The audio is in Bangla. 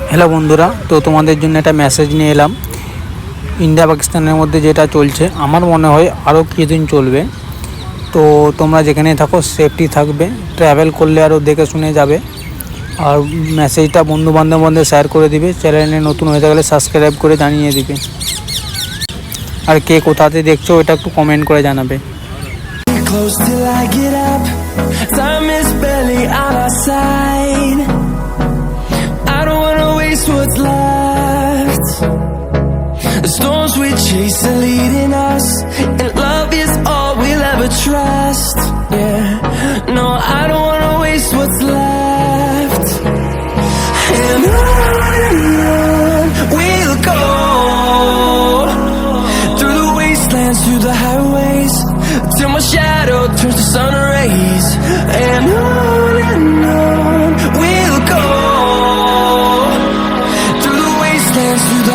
হ্যালো বন্ধুরা, তো তোমাদের জন্য একটা মেসেজ নিয়ে এলাম। ইন্ডিয়া পাকিস্তানের মধ্যে যেটা চলছে, আমার মনে হয় আরও কিছুদিন চলবে। তো তোমরা যেখানে থাকো সেফটি থাকবে, ট্রাভেল করলে আরও দেখে শুনে যাবে। আর মেসেজটা বন্ধু বান্ধব মধ্যে শেয়ার করে দিবে। চ্যানেলে নতুন হয়ে থাকলে সাবস্ক্রাইব করে জানিয়ে দিবে। আর কে কোথাতে দেখছো এটা একটু কমেন্ট করে জানাবে। Close till I get up, time is barely on our side. I don't wanna waste what's left. The storms we chase are leading us, and love is all we'll ever trust. Yeah, no, I don't wanna waste what's left. And on we'll go, through the wastelands, through the highways, till my shadow turns to sun rays. And on we'll go, through the wastelands, through the